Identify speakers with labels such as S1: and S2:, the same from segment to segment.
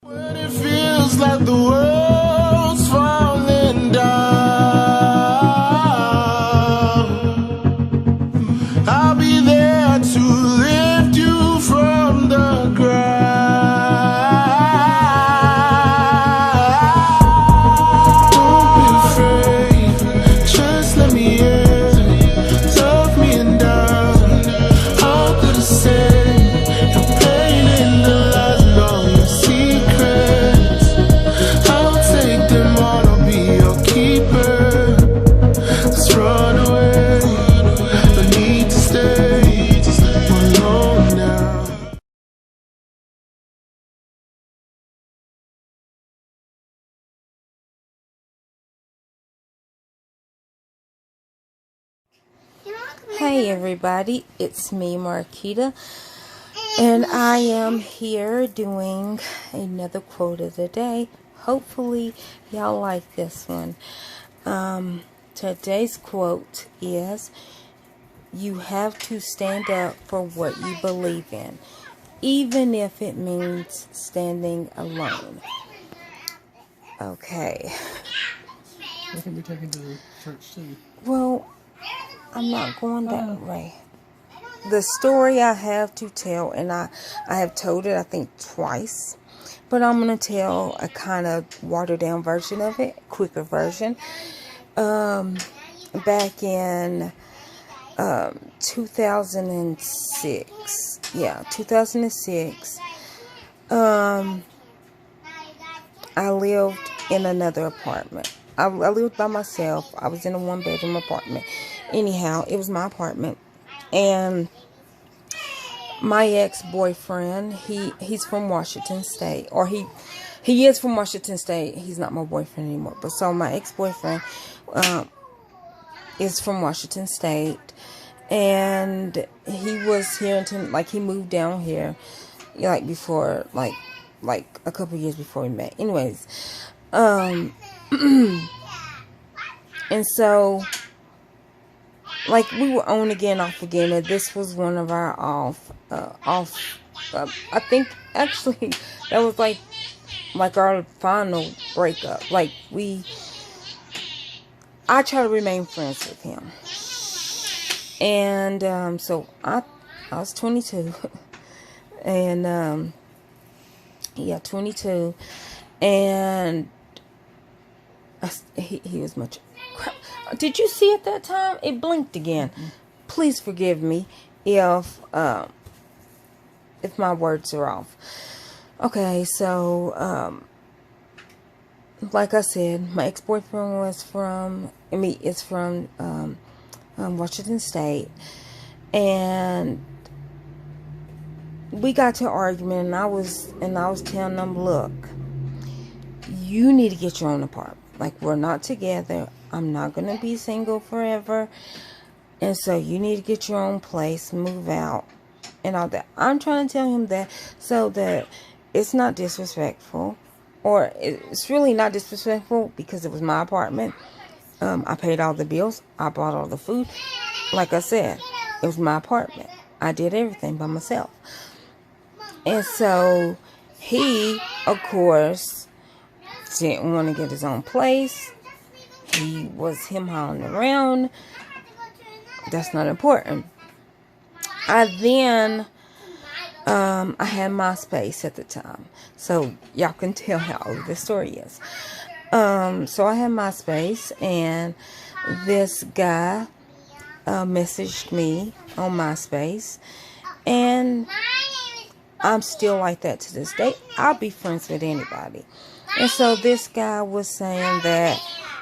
S1: When it feels like the world's falling down, I'll be there to lift you from the ground. Don't be afraid, just let me in, love me and down. How could I say your pain in the lies and all your secrets? I'll take them all, I'll be your keeper. Let's run away, no need to stay alone now.
S2: Hey everybody, it's me Marquita, and I am here doing another quote of the day. Hopefully y'all like this one. Today's quote is, you have to stand up for what you believe in, even if it means standing alone. Okay.
S3: I think we're taking to the church too.
S2: Well, I'm not going that way. The story I have to tell, and I have told it I think twice, but I'm going to tell a kind of watered down version of it, quicker version. Back in 2006, 2006, I lived in another apartment. I lived by myself. I was in a one-bedroom apartment. Anyhow, it was my apartment. And my ex-boyfriend, he's from Washington State. Or he is from Washington State. He's not my boyfriend anymore. But so my ex-boyfriend is from Washington State. And he was here until, like, he moved down here, like, before, like a couple years before we met. Anyways, and so, like, we were on again, off again, and this was one of our I think, actually, that was, like our final breakup. Like, I try to remain friends with him. And, so, I was 22, and, 22, and he was much. Did you see at that time? It blinked again. Please forgive me if my words are off. Okay, so like I said, my ex-boyfriend is from Washington State, and we got to argument, and I was telling them, look, you need to get your own apartment. Like, we're not together. I'm not going to be single forever. And so you need to get your own place, move out, and all that. I'm trying to tell him that so that it's not disrespectful. Or it's really not disrespectful because it was my apartment. I paid all the bills. I bought all the food. Like I said, it was my apartment. I did everything by myself. And so he, of course, didn't want to get his own place. He was him-hawing around. That's not important. I had my space at the time. So y'all can tell how old this story is. So I had my space, and this guy messaged me on MySpace, and I'm still like that to this day. I'll be friends with anybody. And so this guy was saying that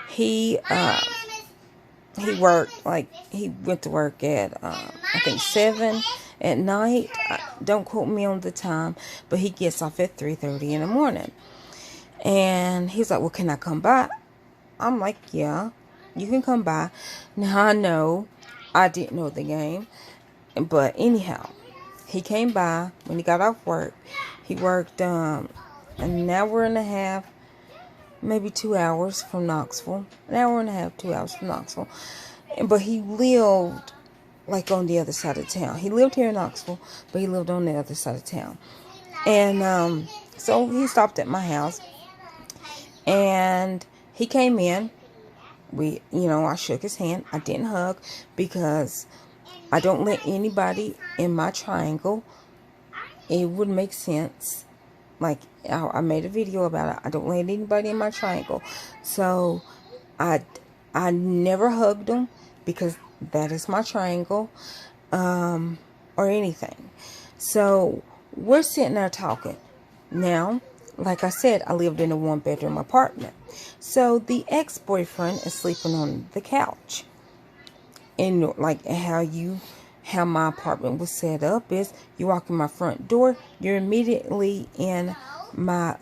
S2: he worked, like, he went to work at, I think 7 at night. Don't quote me on the time, but he gets off at 3:30 in the morning. And he's like, well, can I come by? I'm like, yeah, you can come by. Now, I know I didn't know the game, but anyhow, he came by when he got off work. He worked an hour and a half, maybe 2 hours from Knoxville. An hour and a half, 2 hours from Knoxville. But he lived, like, on the other side of town. He lived here in Knoxville, but he lived on the other side of town. And so he stopped at my house, and he came in. I shook his hand. I didn't hug because I don't let anybody in my triangle. It would make sense. Like, I made a video about it. I don't let anybody in my triangle. So I never hugged him because that is my triangle, or anything. So we're sitting there talking. Now, like I said, I lived in a 1-bedroom apartment. So the ex-boyfriend is sleeping on the couch. And like how my apartment was set up is, you walk in my front door, you're immediately in my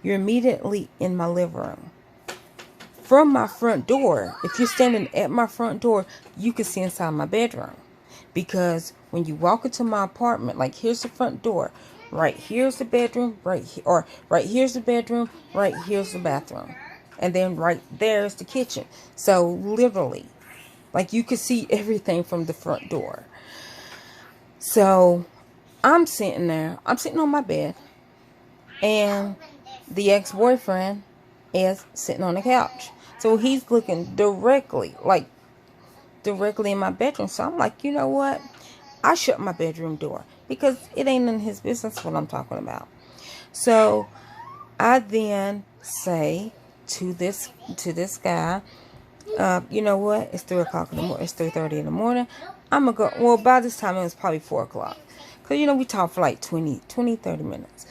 S2: living room. From my front door, if you're standing at my front door, you can see inside my bedroom. Because when you walk into my apartment, like, here's the front door, right here's the bedroom, right here's the bedroom, right here's the bathroom, and then right there's the kitchen. So literally, like, you can see everything from the front door. So I'm sitting on my bed, and the ex-boyfriend is sitting on the couch. So he's looking directly in my bedroom. So I'm like, you know what? I shut my bedroom door because it ain't in his business what I'm talking about. So I then say to this guy, you know what? It's 3 o'clock in the morning. It's 3:30 in the morning. I'm going to go. Well, by this time, it was probably 4 o'clock. Because, we talked for like 30 minutes.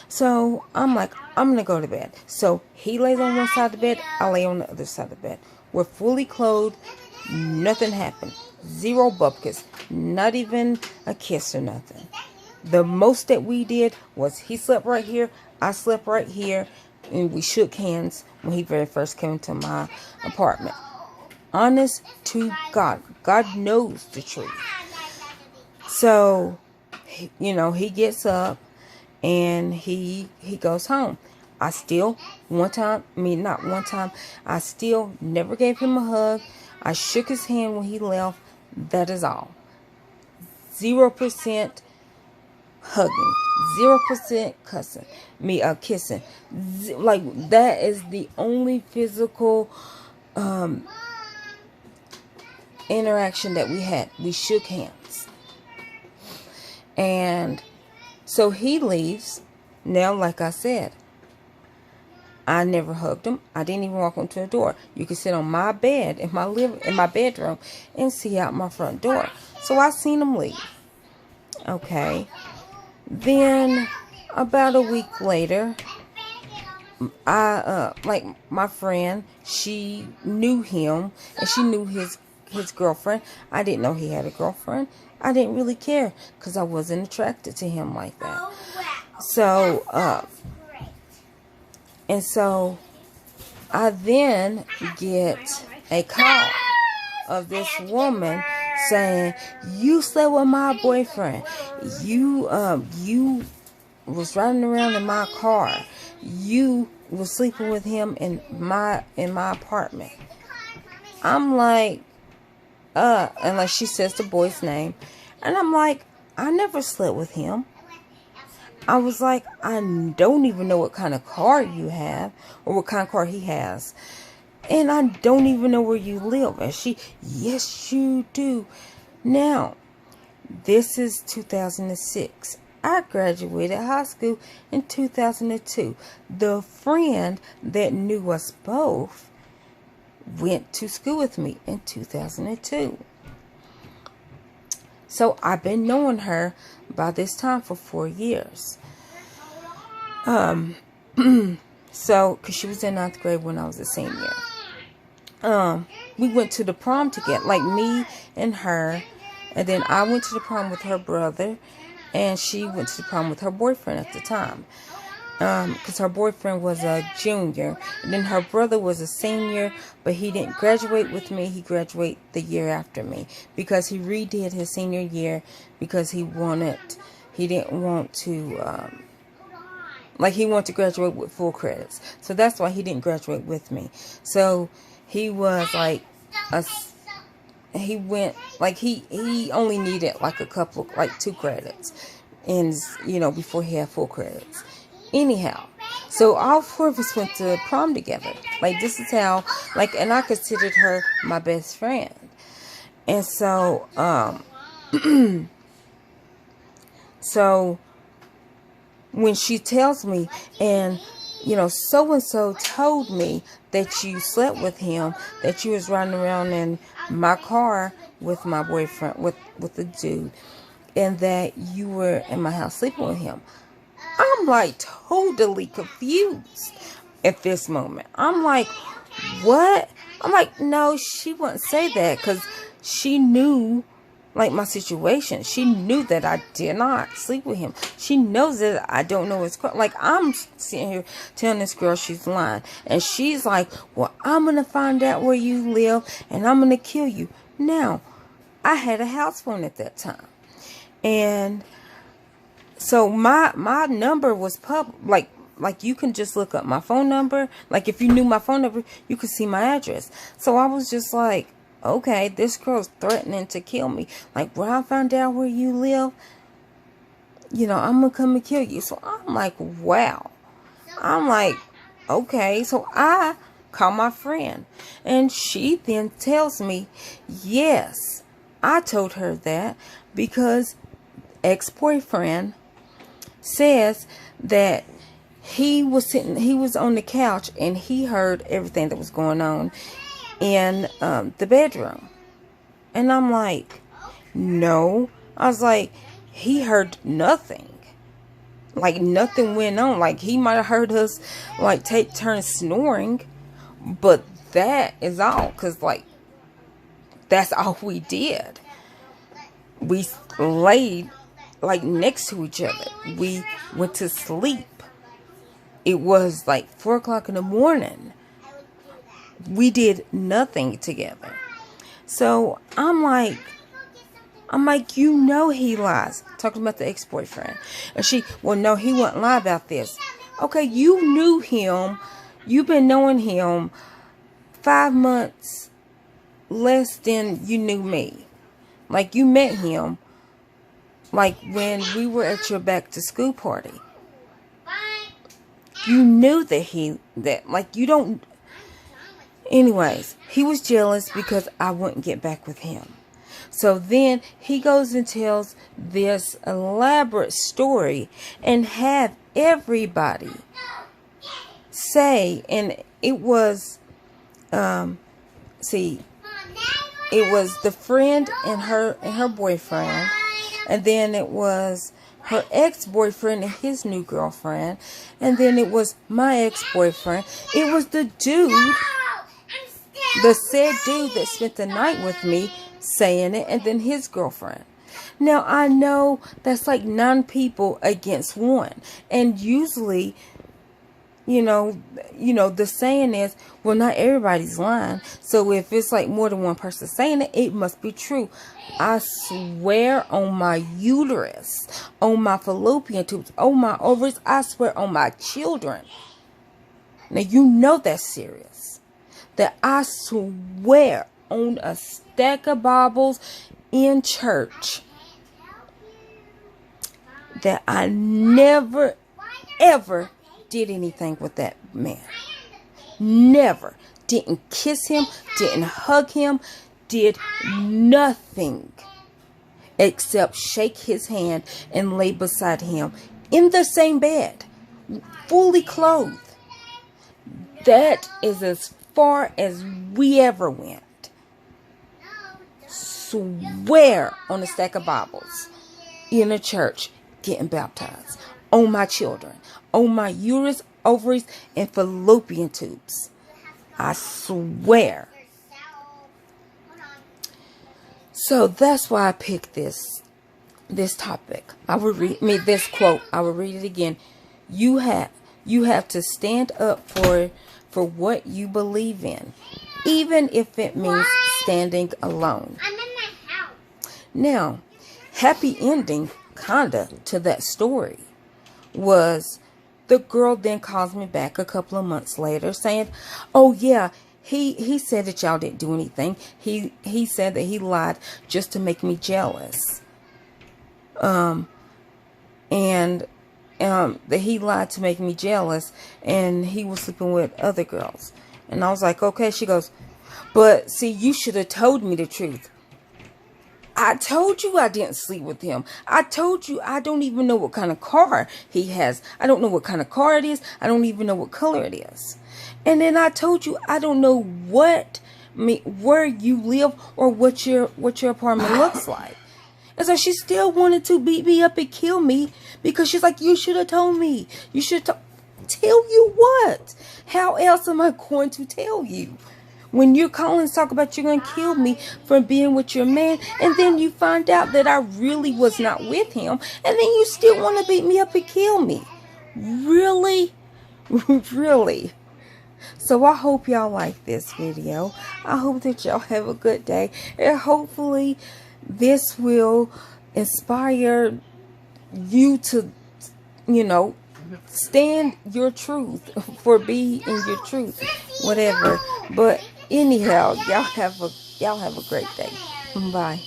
S2: So I'm like, I'm going to go to bed. So he lays on one side of the bed. I lay on the other side of the bed. We're fully clothed. Nothing happened. 0 bupkis. Not even a kiss or nothing. The most that we did was he slept right here. I slept right here. And we shook hands when he very first came to my apartment. Honest to God. God knows the truth. So, he gets up and he goes home. I still, I still never gave him a hug. I shook his hand when he left. That is all. 0% hugging. 0% cussing. Kissing. Like, that is the only physical interaction that we had. We shook hands. And so he leaves. Now, like I said, I never hugged him. I didn't even walk him to the door. You can sit on my bed in my bedroom and see out my front door. So I seen him leave. Okay. Then about a week later, my friend, she knew him and she knew his girlfriend. I didn't know he had a girlfriend. I didn't really care because I wasn't attracted to him like that. So, and so I then get a call of this woman saying, you slept with my boyfriend. You was riding around in my car. You was sleeping with him in my apartment. I'm like, and like, she says the boy's name, and I'm like, I never slept with him. I was like, I don't even know what kind of car you have or what kind of car he has. And I don't even know where you live. And she, yes, you do. Now, this is 2006. I graduated high school in 2002. The friend that knew us both went to school with me in 2002. So I've been knowing her by this time for 4 years. So, because she was in 9th grade when I was a senior. We went to the prom together, like me and her. And then I went to the prom with her brother. And she went to the prom with her boyfriend at the time. Because her boyfriend was a junior. And then her brother was a senior. But he didn't graduate with me. He graduated the year after me. Because he redid his senior year. Because he didn't want to, he wanted to graduate with full credits. So that's why he didn't graduate with me. So he was like, he only needed like a couple, like 2 credits. and, you know, before he had full credits. Anyhow, so all four of us went to prom together. Like, this is how, like, and I considered her my best friend. And so, so when she tells me, and, you know, so-and-so told me that you slept with him, that you was riding around in my car with my boyfriend, with the dude, and that you were in my house sleeping with him. I'm like totally confused at this moment. I'm like, what? I'm like, no, she wouldn't say that, because she knew, like, my situation. She knew that I did not sleep with him. She knows that I don't know his car. Like, I'm sitting here telling this girl she's lying, and she's like, well, I'm going to find out where you live, and I'm going to kill you. Now, I had a house phone at that time. And so my number was like you can just look up my phone number. Like, if you knew my phone number, you could see my address. So I was just like, okay, this girl's threatening to kill me. Like, when I find out where you live, you know, I'm gonna come and kill you. So I'm like, wow. I'm like, okay. So I call my friend, and she then tells me, yes, I told her that because ex-boyfriend says that he was on the couch and he heard everything that was going on in the bedroom. And I'm like, no. I was like, he heard nothing. Like, nothing went on. Like, he might have heard us, like, take turns snoring, but that is all. Because, like, that's all we did. We laid, like, next to each other. We went to sleep. It was like 4 o'clock in the morning. We did nothing together. So I'm like, you know he lies. Talking about the ex-boyfriend. And she, well, no, he wouldn't lie about this. Okay, you knew him. You've been knowing him 5 months less than you knew me. Like, you met him, like, when we were at your back to school party. You knew that like, you don't. Anyways, he was jealous because I wouldn't get back with him. So then he goes and tells this elaborate story and have everybody say, and it was, it was the friend and her boyfriend, and then it was her ex-boyfriend and his new girlfriend, and then it was my ex-boyfriend. It was the dude, the said dude that spent the night with me saying it, and then his girlfriend. Now, I know that's like 9 people against 1, and usually, you know, the saying is, well, not everybody's lying. So if it's like more than one person saying it, it must be true. I swear on my uterus, on my fallopian tubes, on my ovaries, I swear on my children. Now, you know that's serious. That I swear on a stack of Bibles in church that I never, ever did anything with that man. Never. Didn't kiss him, didn't hug him, did nothing except shake his hand and lay beside him in the same bed, fully clothed. That is as far as we ever went. Swear on a stack of Bibles in a church getting baptized. On my children. On my uterus, ovaries, and fallopian tubes. I swear. So that's why I picked this topic. I will read this quote. I will read it again. You have to stand up for what you believe in, even if it means standing alone.
S4: I'm in my house.
S2: Now, happy ending kinda to that story was the girl then calls me back a couple of months later saying, oh yeah, he said that y'all didn't do anything. He said that he lied just to make me jealous. and that he lied to make me jealous, and he was sleeping with other girls. And I was like, okay. She goes, but see, you should have told me the truth. I told you I didn't sleep with him. I told you I don't even know what kind of car he has. I don't know what kind of car it is. I don't even know what color it is. And then I told you I don't know where you live or what your apartment looks like. And so she still wanted to beat me up and kill me because she's like, you should have told me. You should tell you what? How else am I going to tell you? When you're calling to talk about you're going to kill me for being with your man, and then you find out that I really was not with him, and then you still want to beat me up and kill me. Really? Really? So I hope y'all like this video. I hope that y'all have a good day, and hopefully this will inspire you to, stand your truth, for be in your truth, whatever. But anyhow, y'all have a great day. Bye.